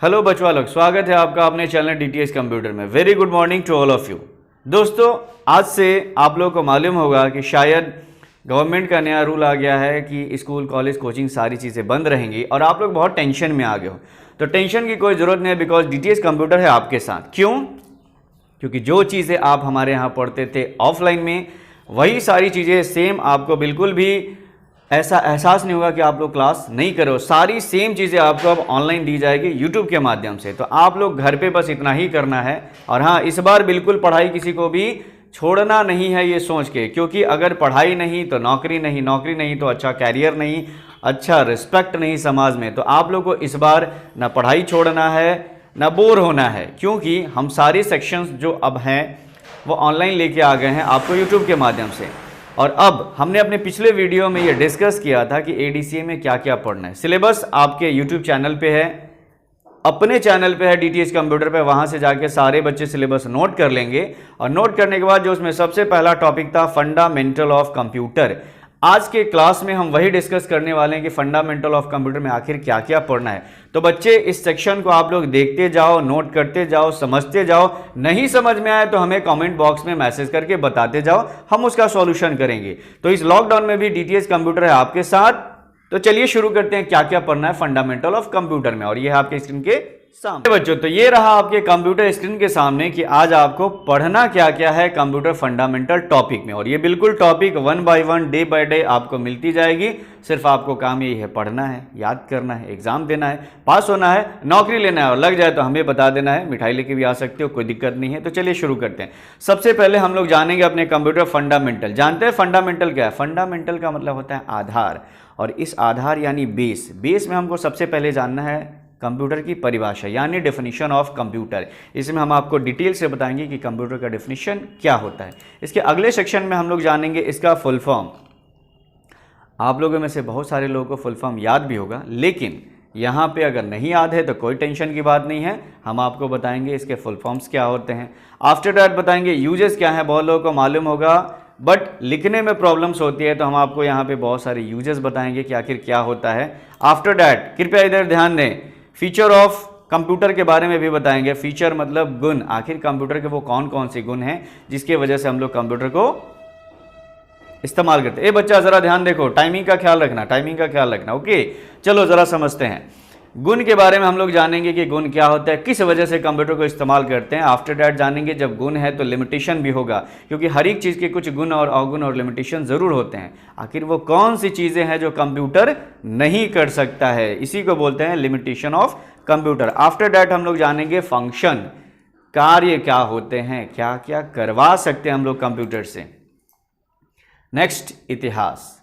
Hello बचवा लोग, स्वागत है आपका अपने चैनल डीटीएस कंप्यूटर में। Very good morning to all of you. दोस्तों, आज से आप लोगों को मालूम होगा कि शायद गवर्नमेंट का नया रूल आ गया है कि स्कूल, कॉलेज, कोचिंग सारी चीज़ें बंद रहेंगी और आप लोग बहुत टेंशन में आ गए हो। तो टेंशन की कोई ज़रूरत नहीं है, बिकॉज डीटीएस कंप्यूटर है आपके साथ। क्यों? क्योंकि जो चीज़ें आप हमारे यहाँ पढ़ते थे ऑफलाइन में, वही सारी चीज़ें सेम आपको बिल्कुल भी ऐसा एहसास नहीं होगा कि आप लोग क्लास नहीं करो। सारी सेम चीज़ें आपको अब ऑनलाइन दी जाएगी यूट्यूब के माध्यम से। तो आप लोग घर पे बस इतना ही करना है। और हाँ, इस बार बिल्कुल पढ़ाई किसी को भी छोड़ना नहीं है ये सोच के, क्योंकि अगर पढ़ाई नहीं तो नौकरी नहीं, नौकरी नहीं तो अच्छा कैरियर नहीं, अच्छा रिस्पेक्ट नहीं समाज में। तो आप लोग को इस बार ना पढ़ाई छोड़ना है ना बोर होना है, क्योंकि हम सारे सेक्शंस जो अब हैं वो ऑनलाइन लेके आ गए हैं आपको यूट्यूब के माध्यम से। और अब हमने अपने पिछले वीडियो में ये डिस्कस किया था कि एडीसीए में क्या क्या पढ़ना है। सिलेबस आपके यूट्यूब चैनल पे है, अपने चैनल पे है डीटीएच कंप्यूटर पे। वहां से जाके सारे बच्चे सिलेबस नोट कर लेंगे। और नोट करने के बाद जो उसमें सबसे पहला टॉपिक था फंडामेंटल ऑफ कंप्यूटर, आज के क्लास में हम वही डिस्कस करने वाले हैं कि फंडामेंटल ऑफ कंप्यूटर में आखिर क्या क्या पढ़ना है। तो बच्चे, इस सेक्शन को आप लोग देखते जाओ, नोट करते जाओ, समझते जाओ। नहीं समझ में आए तो हमें कमेंट बॉक्स में मैसेज करके बताते जाओ, हम उसका सॉल्यूशन करेंगे। तो इस लॉकडाउन में भी डीटीएच कंप्यूटर है आपके साथ। तो चलिए शुरू करते हैं क्या क्या पढ़ना है फंडामेंटल ऑफ कंप्यूटर में। और ये है आपके स्क्रीन के सामने बच्चों। तो ये रहा आपके कंप्यूटर स्क्रीन के सामने कि आज आपको पढ़ना क्या क्या है कंप्यूटर फंडामेंटल टॉपिक में। और ये बिल्कुल topic 1 by 1 day by day आपको मिलती जाएगी। सिर्फ आपको काम यही है, पढ़ना है, याद करना है, एग्जाम देना है, पास होना है, नौकरी लेना है। और लग जाए तो हमें बता देना है, मिठाई लेके भी आ सकते हो, कोई दिक्कत नहीं है। तो चलिए शुरू करते हैं। सबसे पहले हम लोग जानेंगे अपने कंप्यूटर फंडामेंटल। जानते हैं फंडामेंटल क्या है? फंडामेंटल का मतलब होता है आधार। और इस आधार यानी बेस में हमको सबसे पहले जानना है कंप्यूटर की परिभाषा यानी डेफिनेशन ऑफ कंप्यूटर। इसमें हम आपको डिटेल से बताएंगे कि कंप्यूटर का डेफिनेशन क्या होता है। इसके अगले सेक्शन में हम लोग जानेंगे इसका फुल फॉर्म। आप लोगों में से बहुत सारे लोगों को फुल फॉर्म याद भी होगा, लेकिन यहाँ पे अगर नहीं याद है तो कोई टेंशन की बात नहीं है, हम आपको बताएंगे इसके फुल फॉर्म्स क्या होते हैं। आफ्टर दैट बताएंगे यूजेस क्या है। बहुत लोगों को मालूम होगा बट लिखने में प्रॉब्लम्स होती है, तो हम आपको यहाँ पे बहुत सारे यूजेस बताएंगे कि आखिर क्या होता है। आफ्टर दैट कृपया इधर ध्यान दें, फीचर ऑफ कंप्यूटर के बारे में भी बताएंगे। फीचर मतलब गुण, आखिर कंप्यूटर के वो कौन कौन से गुण हैं जिसके वजह से हम लोग कंप्यूटर को इस्तेमाल करते हैं। ए बच्चा जरा ध्यान देखो, टाइमिंग का ख्याल रखना, टाइमिंग का ख्याल रखना। ओके, चलो जरा समझते हैं। गुण के बारे में हम लोग जानेंगे कि गुण क्या होता है, किस वजह से कंप्यूटर को इस्तेमाल करते हैं। आफ्टर दैट जानेंगे जब गुण है तो लिमिटेशन भी होगा, क्योंकि हर एक चीज़ के कुछ गुण और अवगुण और लिमिटेशन ज़रूर होते हैं। आखिर वो कौन सी चीज़ें हैं जो कंप्यूटर नहीं कर सकता है, इसी को बोलते हैं limitation of computer. After that हम लोग जानेंगे फंक्शन, कार्य क्या होते हैं, क्या क्या करवा सकते हैं हम लोग कंप्यूटर से। नेक्स्ट इतिहास।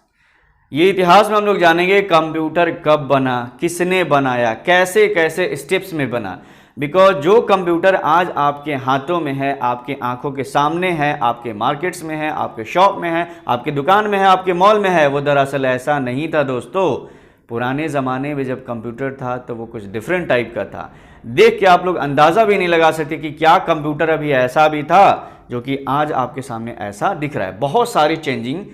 ये इतिहास में हम लोग जानेंगे कंप्यूटर कब बना, किसने बनाया, कैसे कैसे स्टेप्स में बना। बिकॉज जो कंप्यूटर आज आपके हाथों में है, आपके आंखों के सामने है, आपके मार्केट्स में है, आपके शॉप में है, आपके दुकान में है, आपके मॉल में है, वो दरअसल ऐसा नहीं था दोस्तों। पुराने ज़माने में जब कंप्यूटर था तो वो कुछ डिफरेंट टाइप का था। देख के आप लोग अंदाज़ा भी नहीं लगा सकते कि क्या कंप्यूटर अभी ऐसा भी था जो कि आज आपके सामने ऐसा दिख रहा है। बहुत सारी चेंजिंग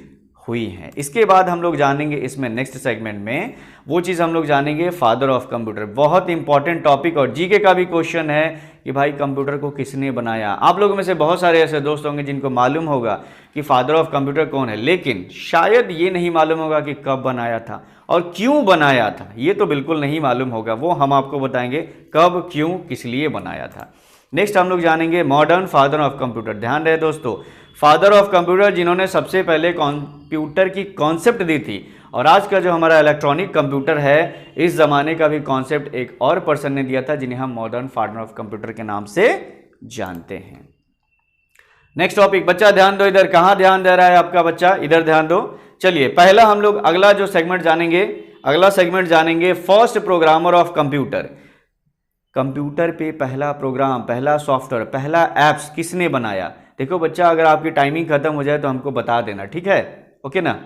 हुई है। इसके बाद हम लोग जानेंगे इसमें नेक्स्ट सेगमेंट में वो चीज़ हम लोग जानेंगे फादर ऑफ कंप्यूटर। बहुत इंपॉर्टेंट टॉपिक और जीके का भी क्वेश्चन है कि भाई कंप्यूटर को किसने बनाया। आप लोगों में से बहुत सारे ऐसे दोस्त होंगे जिनको मालूम होगा कि फादर ऑफ कंप्यूटर कौन है, लेकिन शायद ये नहीं मालूम होगा कि कब बनाया था और क्यों बनाया था। ये तो बिल्कुल नहीं मालूम होगा, वो हम आपको बताएंगे कब, क्यों, किस लिए बनाया था। नेक्स्ट हम लोग जानेंगे मॉडर्न फादर ऑफ कंप्यूटर। ध्यान रहे दोस्तों, फादर ऑफ कंप्यूटर जिन्होंने सबसे पहले कंप्यूटर की कॉन्सेप्ट दी थी। और आज का जो हमारा इलेक्ट्रॉनिक कंप्यूटर है, इस ज़माने का भी कॉन्सेप्ट एक और पर्सन ने दिया था जिन्हें हम मॉडर्न फादर ऑफ कंप्यूटर के नाम से जानते हैं। नेक्स्ट टॉपिक, बच्चा ध्यान दो इधर। कहाँ ध्यान दे रहा है आपका बच्चा? इधर ध्यान दो। चलिए पहला हम लोग अगला जो सेगमेंट जानेंगे, अगला सेगमेंट जानेंगे first programmer of computer. Computer पे पहला प्रोग्राम, पहला सॉफ्टवेयर, पहला एप्स किसने बनाया? देखो बच्चा, अगर आपकी टाइमिंग खत्म हो जाए तो हमको बता देना, ठीक है? ओके ना?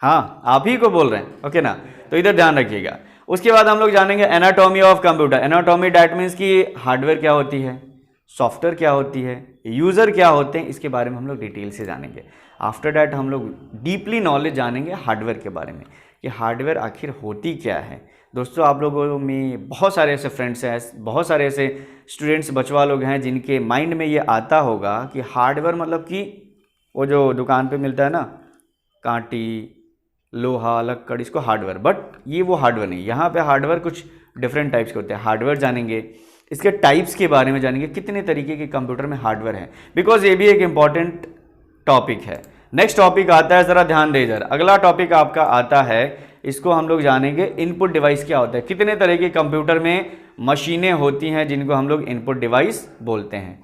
हाँ, आप ही को बोल रहे हैं, ओके ना? तो इधर ध्यान रखिएगा। उसके बाद हम लोग जानेंगे anatomy of computer. Anatomy that means कि हार्डवेयर क्या होती है, सॉफ्टवेयर क्या होती है, यूज़र क्या होते हैं, इसके बारे में हम लोग डिटेल से जानेंगे। आफ्टर डैट हम लोग डीपली नॉलेज जानेंगे हार्डवेयर के बारे में कि हार्डवेयर आखिर होती क्या है। दोस्तों आप लोगों में बहुत सारे ऐसे फ्रेंड्स हैं, बहुत सारे ऐसे स्टूडेंट्स बचवा लोग हैं जिनके माइंड में ये आता होगा कि हार्डवेयर मतलब कि वो जो दुकान पे मिलता है ना, कांटी, लोहा, लक्कड़, इसको हार्डवेयर, बट ये वो हार्डवेयर नहीं। यहाँ पे हार्डवेयर कुछ डिफरेंट टाइप्स के होते हैं। हार्डवेयर जानेंगे, इसके टाइप्स के बारे में जानेंगे, कितने तरीके के कंप्यूटर में हार्डवेयर हैं, बिकॉज ये भी एक इम्पॉर्टेंट टॉपिक है। नेक्स्ट टॉपिक आता है, ज़रा ध्यान दे इधर, अगला टॉपिक आपका आता है, इसको हम लोग जानेंगे इनपुट डिवाइस क्या होता है। कितने तरह के कंप्यूटर में मशीनें होती हैं जिनको हम लोग इनपुट डिवाइस बोलते हैं।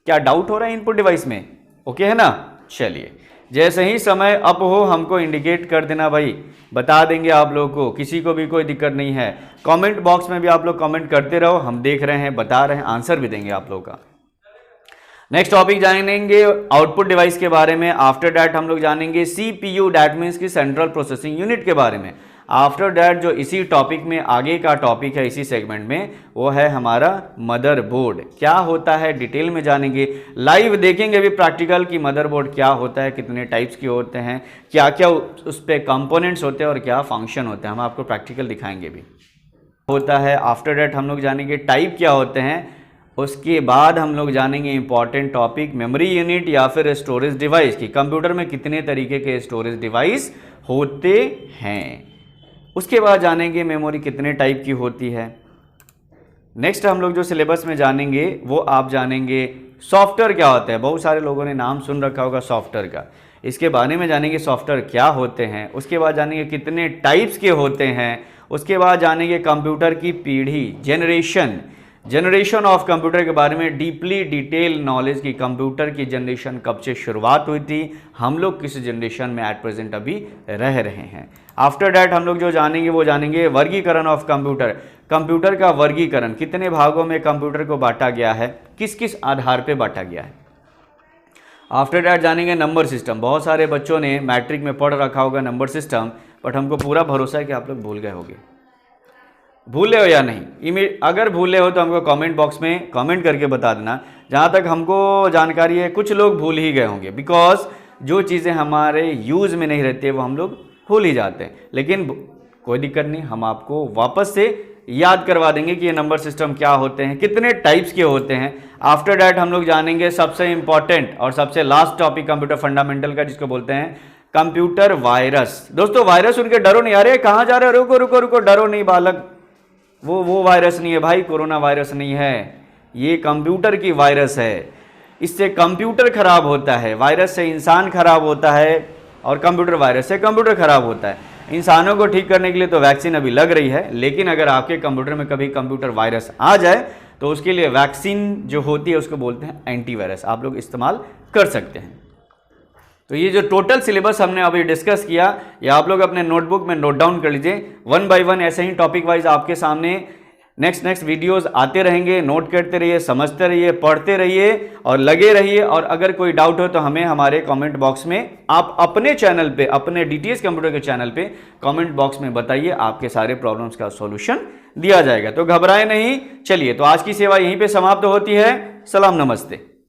क्या डाउट हो रहा है इनपुट डिवाइस में? ओके है ना? चलिए, जैसे ही समय अप हो हमको इंडिकेट कर देना भाई, बता देंगे आप लोगों को, किसी को भी कोई दिक्कत नहीं है। कमेंट बॉक्स में भी आप लोग कमेंट करते रहो, हम देख रहे हैं, बता रहे हैं, आंसर भी देंगे आप लोगों का। नेक्स्ट टॉपिक जानेंगे आउटपुट डिवाइस के बारे में। आफ्टर दैट हम लोग जानेंगे CPU, दैट मीन्स की सेंट्रल प्रोसेसिंग यूनिट के बारे में। आफ्टर दैट जो इसी टॉपिक में आगे का टॉपिक है इसी सेगमेंट में, वो है हमारा मदरबोर्ड। क्या होता है डिटेल में जानेंगे, लाइव देखेंगे भी प्रैक्टिकल कि मदरबोर्ड क्या होता है, कितने टाइप्स के होते हैं, क्या क्या उस पर कंपोनेंट्स होते हैं और क्या फंक्शन होते हैं, हम आपको प्रैक्टिकल दिखाएंगे भी होता है। आफ्टर दैट हम लोग जानेंगे टाइप क्या होते हैं। उसके बाद हम लोग जानेंगे इंपॉर्टेंट टॉपिक मेमोरी यूनिट या फिर स्टोरेज डिवाइस की, कंप्यूटर में कितने तरीके के स्टोरेज डिवाइस होते हैं। उसके बाद जानेंगे मेमोरी कितने टाइप की होती है। नेक्स्ट हम लोग जो सिलेबस में जानेंगे वो आप जानेंगे सॉफ्टवेयर क्या होता है। बहुत सारे लोगों ने नाम सुन रखा होगा सॉफ्टवेयर का, इसके बारे में जानेंगे सॉफ्टवेयर क्या होते हैं। उसके बाद जानेंगे कितने टाइप्स के होते हैं। उसके बाद जानेंगे कंप्यूटर की पीढ़ी, जनरेशन ऑफ कंप्यूटर के बारे में डीपली डिटेल नॉलेज की, कंप्यूटर की जनरेशन कब से शुरुआत हुई थी, हम लोग किस जनरेशन में एट प्रेजेंट अभी रह रहे हैं। आफ्टर दैट हम लोग जो जानेंगे वो जानेंगे वर्गीकरण ऑफ कंप्यूटर, कंप्यूटर का वर्गीकरण, कितने भागों में कंप्यूटर को बांटा गया है, किस किस आधार पे बांटा गया है। आफ्टर दैट जानेंगे नंबर सिस्टम। बहुत सारे बच्चों ने मैट्रिक में पढ़ रखा होगा नंबर सिस्टम, बट हमको पूरा भरोसा है कि आप लोग भूल गए होंगे। भूले हो या नहीं? अगर भूले हो तो हमको कमेंट बॉक्स में कमेंट करके बता देना। जहाँ तक हमको जानकारी है कुछ लोग भूल ही गए होंगे, बिकॉज जो चीज़ें हमारे यूज़ में नहीं रहती है वो हम लोग भूल ही जाते हैं। लेकिन कोई दिक्कत नहीं, हम आपको वापस से याद करवा देंगे कि ये नंबर सिस्टम क्या होते हैं, कितने टाइप्स के होते हैं। आफ्टर दैट हम लोग जानेंगे सबसे इंपॉर्टेंट और सबसे लास्ट टॉपिक कंप्यूटर फंडामेंटल का, जिसको बोलते हैं कंप्यूटर वायरस। दोस्तों वायरस उनके डरो नहीं, आ रहे कहाँ जा रहे हो, रुको रुको रुको, डरो नहीं बालक, वो वायरस नहीं है भाई, कोरोना वायरस नहीं है, ये कंप्यूटर की वायरस है। इससे कंप्यूटर खराब होता है, वायरस से इंसान खराब होता है और कंप्यूटर वायरस से कंप्यूटर खराब होता है। इंसानों को ठीक करने के लिए तो वैक्सीन अभी लग रही है, लेकिन अगर आपके कंप्यूटर में कभी कंप्यूटर वायरस आ जाए तो उसके लिए वैक्सीन जो होती है उसको बोलते हैं एंटीवायरस, आप लोग इस्तेमाल कर सकते हैं। तो ये जो टोटल सिलेबस हमने अभी डिस्कस किया, ये आप लोग अपने नोटबुक में नोट डाउन कर लीजिए। 1 बाय 1 ऐसे ही टॉपिक वाइज आपके सामने नेक्स्ट वीडियोस आते रहेंगे। नोट करते रहिए, समझते रहिए, पढ़ते रहिए और लगे रहिए। और अगर कोई डाउट हो तो हमें हमारे कमेंट बॉक्स में आप अपने चैनल पे, अपने DTS कंप्यूटर के चैनल पे कमेंट बॉक्स में बताइए, आपके सारे प्रॉब्लम्स का सॉल्यूशन दिया जाएगा। तो घबराए नहीं। चलिए, तो आज की सेवा यहीं पे समाप्त होती है। सलाम, नमस्ते।